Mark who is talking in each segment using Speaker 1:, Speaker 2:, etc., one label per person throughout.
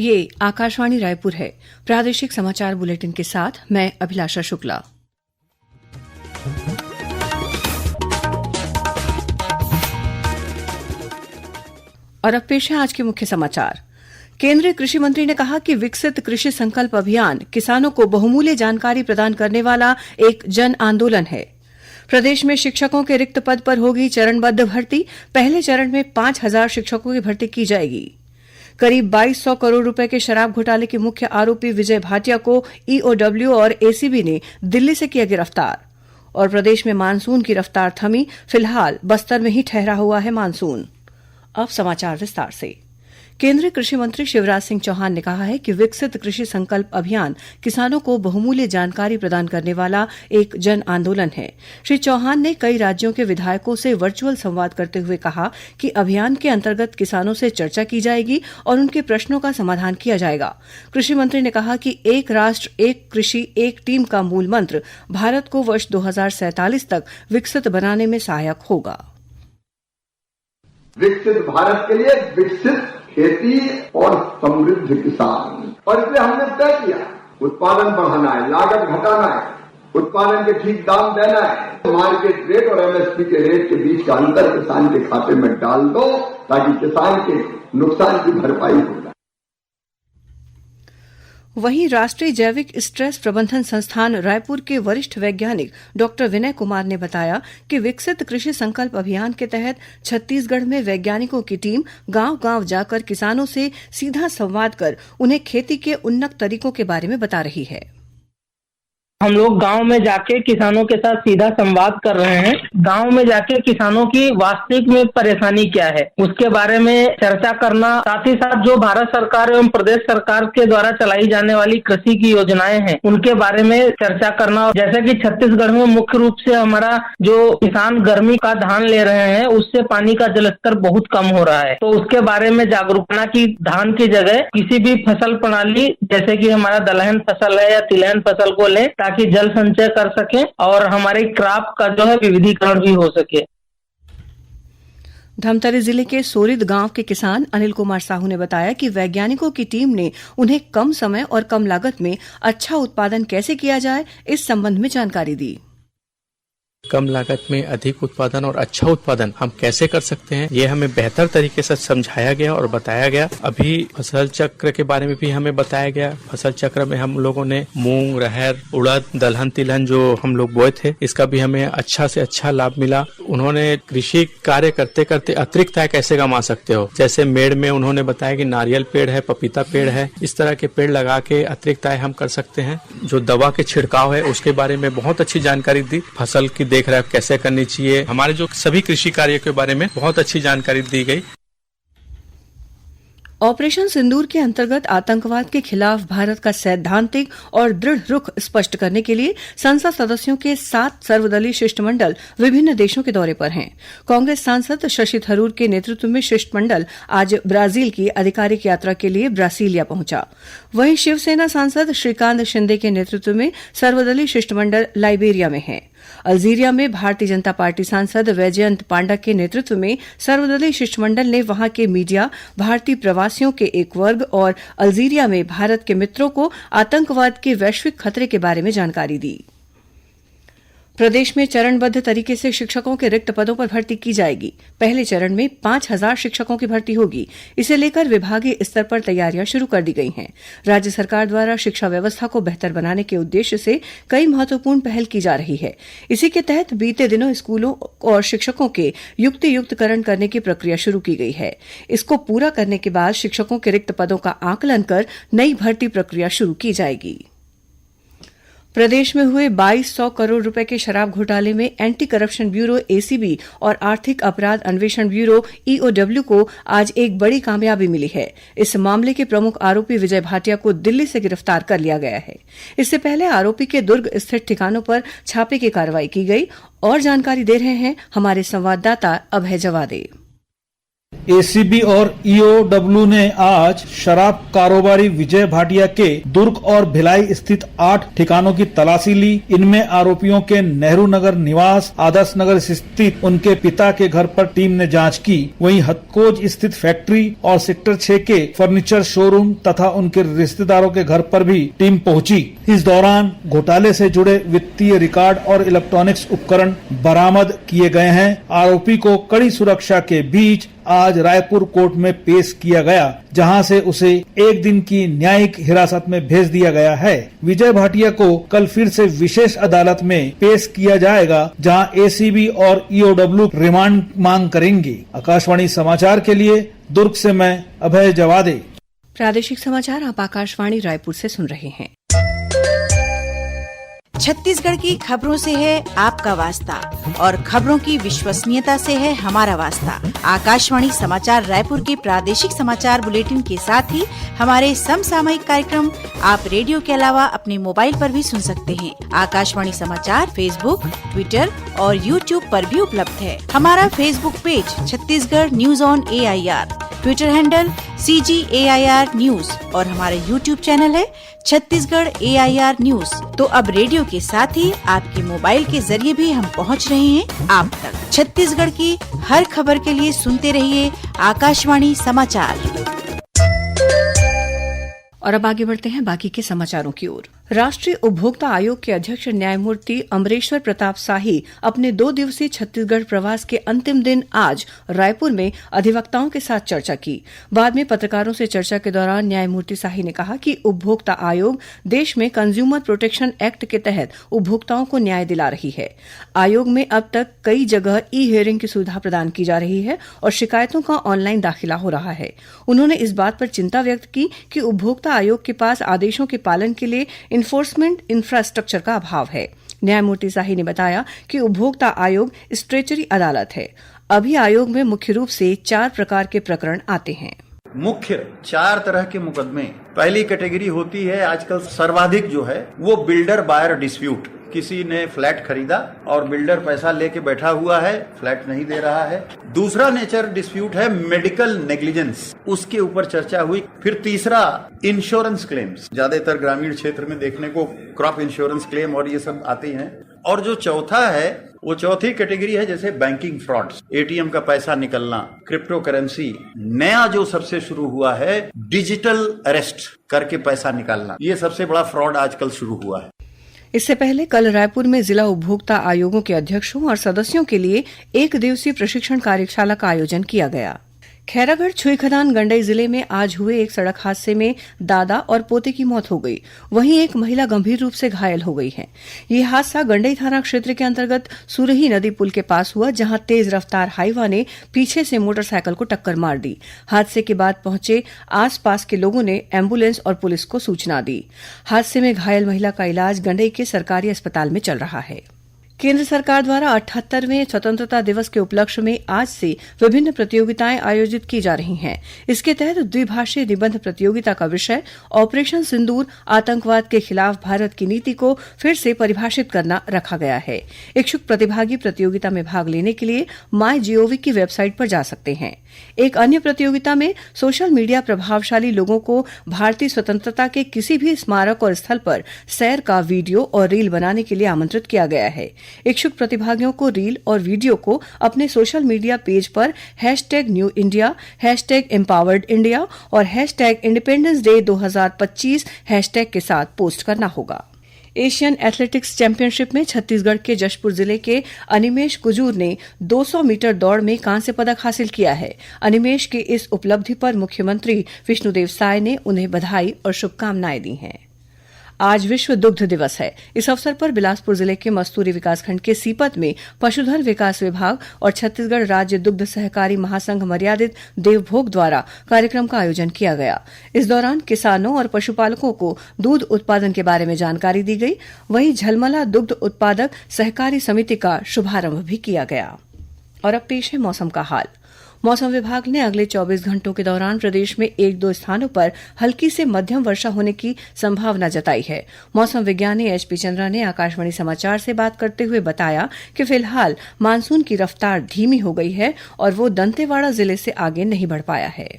Speaker 1: ये आकाशवाणी रायपुर है। प्रादेशिक समाचार बुलेटिन के साथ मैं अभिलाषा शुक्ला। और अब पेश है आज के मुख्य समाचार। केंद्रीय कृषि मंत्री ने कहा कि विकसित कृषि संकल्प अभियान किसानों को बहुमूल्य जानकारी प्रदान करने वाला एक जन आंदोलन है। प्रदेश में शिक्षकों के रिक्त पद पर होगी चरणबद्ध भर्ती। पहले चरण में 5,000 शिक्षकों की भर्ती की जाएगी। करीब 2,200 करोड़ रुपए के शराब घोटाले के मुख्य आरोपी विजय भाटिया को ईओडब्ल्यू और एसीबी ने दिल्ली से किया गिरफ्तार। और प्रदेश में मानसून की रफ्तार थमी। फिलहाल बस्तर में ही ठहरा हुआ है मानसून। अब समाचार विस्तार से। केंद्रीय कृषि मंत्री शिवराज सिंह चौहान ने कहा है कि विकसित कृषि संकल्प अभियान किसानों को बहुमूल्य जानकारी प्रदान करने वाला एक जन आंदोलन है। श्री चौहान ने कई राज्यों के विधायकों से वर्चुअल संवाद करते हुए कहा कि अभियान के अंतर्गत किसानों से चर्चा की जाएगी और उनके प्रश्नों का समाधान किया जाएगा। कृषि मंत्री ने कहा कि एक राष्ट्र एक कृषि एक टीम का मूल मंत्र भारत को वर्ष 2047 तक विकसित बनाने में सहायक होगा।
Speaker 2: विकसित भारत के लिए विकसित खेती और समृद्ध किसान, और इसलिए हमने तय किया उत्पादन बढ़ाना है, लागत घटाना है, उत्पादन के ठीक दाम देना है, मार्केट रेट और एमएसपी के रेट के बीच का अंतर किसान के खाते में डाल दो ताकि किसान के नुकसान की भरपाई हो जाए।
Speaker 1: वहीं राष्ट्रीय जैविक स्ट्रेस प्रबंधन संस्थान रायपुर के वरिष्ठ वैज्ञानिक डॉक्टर विनय कुमार ने बताया कि विकसित कृषि संकल्प अभियान के तहत छत्तीसगढ़ में वैज्ञानिकों की टीम गांव-गांव जाकर किसानों से सीधा संवाद कर उन्हें खेती के उन्नत तरीकों के बारे में बता रही है।
Speaker 3: हम लोग गांव में जाके किसानों के साथ सीधा संवाद कर रहे हैं। गांव में जाके किसानों की वास्तविक में परेशानी क्या है उसके बारे में चर्चा करना, साथ ही साथ जो भारत सरकार एवं प्रदेश सरकार के द्वारा चलाई जाने वाली कृषि की योजनाएं हैं उनके बारे में चर्चा करना। जैसे कि छत्तीसगढ़ में मुख्य रूप से हमारा जो किसान गर्मी का धान ले रहे हैं उससे पानी का जलस्तर बहुत कम हो रहा है, तो उसके बारे में जागरूकता की धान की जगह किसी भी फसल प्रणाली जैसे कि हमारा दलहन फसल है या तिलहन फसल को लें ताकि जल संचय कर सके और हमारे क्रॉप का जो है विविधीकरण भी हो सके।
Speaker 1: धमतरी जिले के सोरिद गांव के किसान अनिल कुमार साहू ने बताया कि वैज्ञानिकों की टीम ने उन्हें कम समय और कम लागत में अच्छा उत्पादन कैसे किया जाए इस संबंध में जानकारी दी।
Speaker 4: कम लागत में अधिक उत्पादन और अच्छा उत्पादन हम कैसे कर सकते हैं ये हमें बेहतर तरीके से समझाया गया और बताया गया। अभी फसल चक्र के बारे में भी हमें बताया गया। फसल चक्र में हम लोगों ने मूंग, रहर, उड़द, दलहन, तिलहन जो हम लोग बोए थे इसका भी हमें अच्छा से अच्छा लाभ मिला। उन्होंने कृषि कार्य करते करते अतिरिक्त आय कैसे कमा सकते हो, जैसे मेड़ में उन्होंने बताया कि नारियल पेड़ है, पपीता पेड़ है, इस तरह के पेड़ लगा के अतिरिक्त आय हम कर सकते हैं। जो दवा के छिड़काव है उसके बारे में बहुत अच्छी जानकारी दी। फसल की देखरेख कैसे करनी चाहिए, हमारे जो सभी कृषि कार्य के बारे में बहुत अच्छी जानकारी दी गई।
Speaker 1: ऑपरेशन सिंदूर के अंतर्गत आतंकवाद के खिलाफ भारत का सैद्धांतिक और दृढ़ रुख स्पष्ट करने के लिए संसद सदस्यों के 7 सर्वदलीय शिष्टमंडल विभिन्न देशों के दौरे पर हैं। कांग्रेस सांसद शशि थरूर के नेतृत्व में शिष्टमंडल आज ब्राजील की आधिकारिक यात्रा के लिए ब्रासीलिया पहुंचा। वहीं शिवसेना सांसद श्रीकांत शिंदे के नेतृत्व में सर्वदलीय शिष्टमंडल लाइबेरिया में है। अल्जीरिया में भारतीय जनता पार्टी सांसद वैजयंत पांडा के नेतृत्व में सर्वदलीय शिष्टमंडल ने वहां के मीडिया, भारतीय प्रवासियों के एक वर्ग और अल्जीरिया में भारत के मित्रों को आतंकवाद के वैश्विक खतरे के बारे में जानकारी दी। प्रदेश में चरणबद्ध तरीके से शिक्षकों के रिक्त पदों पर भर्ती की जाएगी। पहले चरण में 5,000 शिक्षकों की भर्ती होगी। इसे लेकर विभागीय स्तर पर तैयारियां शुरू कर दी गई हैं। राज्य सरकार द्वारा शिक्षा व्यवस्था को बेहतर बनाने के उद्देश्य से कई महत्वपूर्ण पहल की जा रही है। इसी के तहत बीते दिनों स्कूलों और शिक्षकों के युक्तियुक्तकरण करने की प्रक्रिया शुरू की गई है। इसको पूरा करने के बाद शिक्षकों के रिक्त पदों का आकलन कर नई भर्ती प्रक्रिया शुरू की जाएगी। प्रदेश में हुए 2,200 करोड़ रुपए के शराब घोटाले में एंटी करप्शन ब्यूरो एसीबी और आर्थिक अपराध अन्वेषण ब्यूरो ईओडब्ल्यू को आज एक बड़ी कामयाबी मिली है। इस मामले के प्रमुख आरोपी विजय भाटिया को दिल्ली से गिरफ्तार कर लिया गया है। इससे पहले आरोपी के दुर्ग स्थित ठिकानों पर छापे की कार्रवाई की गई। और जानकारी दे रहे हैं हमारे संवाददाता अभय जवादे।
Speaker 5: एसीबी और ईओडब्ल्यू ने आज शराब कारोबारी विजय भाटिया के दुर्ग और भिलाई स्थित 8 ठिकानों की तलाशी ली। इनमें आरोपियों के नेहरू नगर निवास, आदर्श नगर स्थित उनके पिता के घर पर टीम ने जांच की। वहीं हथकोज स्थित फैक्ट्री और सेक्टर 6 के फर्नीचर शोरूम तथा उनके रिश्तेदारों के घर पर भी टीम पहुंची। इस दौरान घोटाले से जुड़े वित्तीय रिकॉर्ड और इलेक्ट्रॉनिक्स उपकरण बरामद किए गए हैं। आरोपी को कड़ी सुरक्षा के बीच आज रायपुर कोर्ट में पेश किया गया, जहां से उसे 1 दिन की न्यायिक हिरासत में भेज दिया गया है। विजय भाटिया को कल फिर से विशेष अदालत में पेश किया जाएगा, जहां एसीबी और ईओडब्ल्यू रिमांड मांग करेंगे। आकाशवाणी समाचार के लिए दुर्ग से मैं अभय जवादे।
Speaker 1: प्रादेशिक समाचार आप आकाशवाणी रायपुर से सुन रहे हैं।
Speaker 6: छत्तीसगढ़ की खबरों से है आपका वास्ता और खबरों की विश्वसनीयता से है हमारा वास्ता। आकाशवाणी समाचार रायपुर के प्रादेशिक समाचार बुलेटिन के साथ ही हमारे समसामयिक कार्यक्रम आप रेडियो के अलावा अपने मोबाइल पर भी सुन सकते हैं। आकाशवाणी समाचार फेसबुक, ट्विटर और यूट्यूब पर भी उपलब्ध है। हमारा Facebook page Chhattisgarh news on AIR, Twitter handle CGAIR news और हमारा यूट्यूब चैनल है छत्तीसगढ़ AIR न्यूज। तो अब रेडियो के साथ ही आपके मोबाइल के जरिए भी हम पहुंच रहे हैं आप तक। छत्तीसगढ़ की हर खबर के लिए सुनते रहिए आकाशवाणी समाचार।
Speaker 1: और अब आगे बढ़ते हैं बाकी के समाचारों की ओर। राष्ट्रीय उपभोक्ता आयोग के अध्यक्ष न्यायमूर्ति अमरेश्वर प्रताप शाही अपने 2 दिवसीय छत्तीसगढ़ प्रवास के अंतिम दिन आज रायपुर में अधिवक्ताओं के साथ चर्चा की। बाद में पत्रकारों से चर्चा के दौरान न्यायमूर्ति शाही ने कहा कि उपभोक्ता आयोग देश में कंज्यूमर प्रोटेक्शन एक्ट के तहत उपभोक्ताओं को न्याय दिला रही है। आयोग में अब तक कई जगह ई-हियरिंग की सुविधा प्रदान की जा रही है और शिकायतों का ऑनलाइन दाखिला हो रहा है। उन्होंने इस बात पर चिंता व्यक्त की कि उपभोक्ता आयोग के पास आदेशों के पालन के लिए इन्फोर्समेंट इंफ्रास्ट्रक्चर का अभाव है। न्यायमूर्ति शाही ने बताया कि उपभोक्ता आयोग स्ट्रेचरी अदालत है। अभी आयोग में मुख्य रूप से 4 प्रकार के प्रकरण आते हैं।
Speaker 7: मुख्य 4 तरह के मुकदमे। पहली कैटेगरी होती है, आजकल सर्वाधिक जो है वो बिल्डर बायर डिस्प्यूट। किसी ने फ्लैट खरीदा और बिल्डर पैसा लेके बैठा हुआ है, फ्लैट नहीं दे रहा है। दूसरा नेचर डिस्प्यूट है मेडिकल नेग्लिजेंस, उसके ऊपर चर्चा हुई। फिर तीसरा इंश्योरेंस क्लेम्स, ज्यादातर ग्रामीण क्षेत्र में देखने को क्रॉप इंश्योरेंस क्लेम और ये सब आते हैं। और जो चौथा है वो चौथी कैटेगरी है जैसे बैंकिंग फ्रॉड्स, एटीएम का पैसा निकलना, क्रिप्टो करेंसी। नया जो सबसे शुरू हुआ है डिजिटल अरेस्ट करके पैसा निकालना, ये सबसे बड़ा फ्रॉड आजकल शुरू हुआ है।
Speaker 1: इससे पहले कल रायपुर में जिला उपभोक्ता आयोगों के अध्यक्षों और सदस्यों के लिए 1 दिवसीय प्रशिक्षण कार्यशाला का आयोजन किया गया। खैरागढ़ छुईखदान गंडई जिले में आज हुए एक सड़क हादसे में दादा और पोते की मौत हो गई। वहीं एक महिला गंभीर रूप से घायल हो गई है। यह हादसा गंडई थाना क्षेत्र के अंतर्गत सुरही नदी पुल के पास हुआ, जहां तेज रफ्तार हाईवा ने पीछे से मोटरसाइकिल को टक्कर मार दी। हादसे के बाद पहुंचे आसपास के लोगों ने एम्बुलेंस और पुलिस को सूचना दी। हादसे में घायल महिला का इलाज गंडई के सरकारी अस्पताल में चल रहा है। केंद्र सरकार द्वारा 78वें स्वतंत्रता दिवस के उपलक्ष्य में आज से विभिन्न प्रतियोगिताएं आयोजित की जा रही हैं। इसके तहत द्विभाषीय निबंध प्रतियोगिता का विषय ऑपरेशन सिंदूर, आतंकवाद के खिलाफ भारत की नीति को फिर से परिभाषित करना रखा गया है। इच्छुक प्रतिभागी प्रतियोगिता में भाग लेने के लिए MyGov की वेबसाइट पर जा सकते हैं। एक अन्य प्रतियोगिता में सोशल मीडिया प्रभावशाली लोगों को भारतीय स्वतंत्रता के किसी भी स्मारक और स्थल पर सैर का वीडियो और रील बनाने के लिए आमंत्रित किया गया है। इच्छुक प्रतिभागियों को रील और वीडियो को अपने सोशल मीडिया पेज पर #NewIndia, #EmpoweredIndia और #Independence Day 2025 हैशटैग के साथ पोस्ट करना होगा। एशियन एथलेटिक्स चैंपियनशिप में छत्तीसगढ़ के जशपुर जिले के अनिमेश कुजूर ने 200 मीटर दौड़ में कांस्य पदक हासिल किया है। अनिमेश की इस उपलब्धि पर मुख्यमंत्री विष्णुदेव साय ने उन्हें बधाई और शुभकामनाएं दी हैं। आज विश्व दुग्ध दिवस है। इस अवसर पर बिलासपुर जिले के मस्तूरी विकासखंड के सीपत में पशुधन विकास विभाग और छत्तीसगढ़ राज्य दुग्ध सहकारी महासंघ मर्यादित देवभोग द्वारा कार्यक्रम का आयोजन किया गया। इस दौरान किसानों और पशुपालकों को दूध उत्पादन के बारे में जानकारी दी गई। वहीं झलमला दुग्ध उत्पादक सहकारी समिति का शुभारंभ भी किया गया। और अब पेश है मौसम का हाल। मौसम विभाग ने अगले 24 घंटों के दौरान प्रदेश में 1-2 स्थानों पर हल्की से मध्यम वर्षा होने की संभावना जताई है। मौसम विज्ञानी एचपी चंद्रा ने आकाशवाणी समाचार से बात करते हुए बताया कि फिलहाल मानसून की रफ्तार धीमी हो गई है और वो दंतेवाड़ा जिले से आगे नहीं बढ़ पाया है।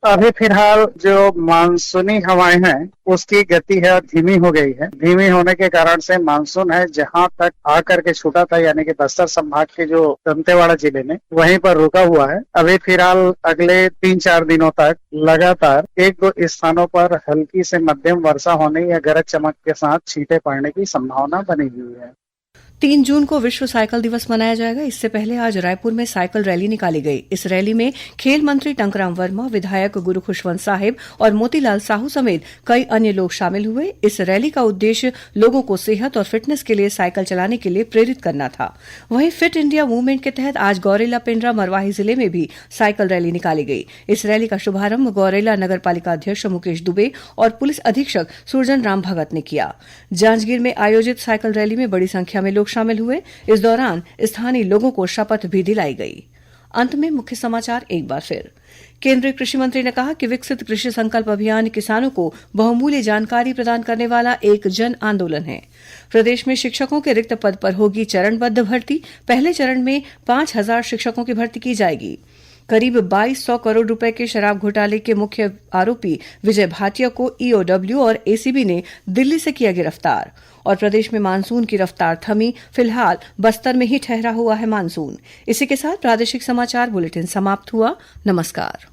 Speaker 8: अभी फिलहाल जो मानसूनी हवाएं हैं उसकी गति है धीमी हो गई है। धीमी होने के कारण से मानसून है जहां तक आकर के छूटा था यानी कि बस्तर संभाग के जो दंतेवाड़ा जिले में वहीं पर रुका हुआ है। अभी फिलहाल अगले 3-4 दिनों तक लगातार 1-2 स्थानों पर हल्की से मध्यम वर्षा होने या गरज चमक के साथ छींटे पड़ने की संभावना बनी हुई है।
Speaker 1: 3 जून को विश्व साइकिल दिवस मनाया जाएगा। इससे पहले आज रायपुर में साइकिल रैली निकाली गई। इस रैली में खेल मंत्री टंकराम वर्मा, विधायक गुरु खुशवंत साहिब और मोतीलाल साहू समेत कई अन्य लोग शामिल हुए। इस रैली का उद्देश्य लोगों को सेहत और फिटनेस के लिए साइकिल चलाने के लिए प्रेरित करना था। वहीं फिट इंडिया मूवमेंट के तहत आज गौरेला पेंड्रा मरवाही जिले में भी साइकिल रैली निकाली गई। इस रैली का शुभारंभ गौरेला नगर पालिका अध्यक्ष मुकेश दुबे और पुलिस अधीक्षक सुरजन राम भगत ने किया। जांजगीर में आयोजित साइकिल रैली में बड़ी संख्या में लोग शामिल हुए। इस दौरान स्थानीय लोगों को शपथ भी दिलाई गई। अंत में मुख्य समाचार एक बार फिर। केंद्रीय कृषि मंत्री ने कहा कि विकसित कृषि संकल्प अभियान किसानों को बहुमूल्य जानकारी प्रदान करने वाला एक जन आंदोलन है। प्रदेश में शिक्षकों के रिक्त पद पर होगी चरणबद्ध भर्ती। पहले चरण में 5,000 शिक्षकों की भर्ती की जाएगी। करीब 2,200 करोड़ रुपए के शराब घोटाले के मुख्य आरोपी विजय भाटिया को ईओडब्ल्यू और एसीबी ने दिल्ली से किया गिरफ्तार। और प्रदेश में मानसून की रफ्तार थमी। फिलहाल बस्तर में ही ठहरा हुआ है मानसून। इसी के साथ प्रादेशिक समाचार बुलेटिन समाप्त हुआ। नमस्कार।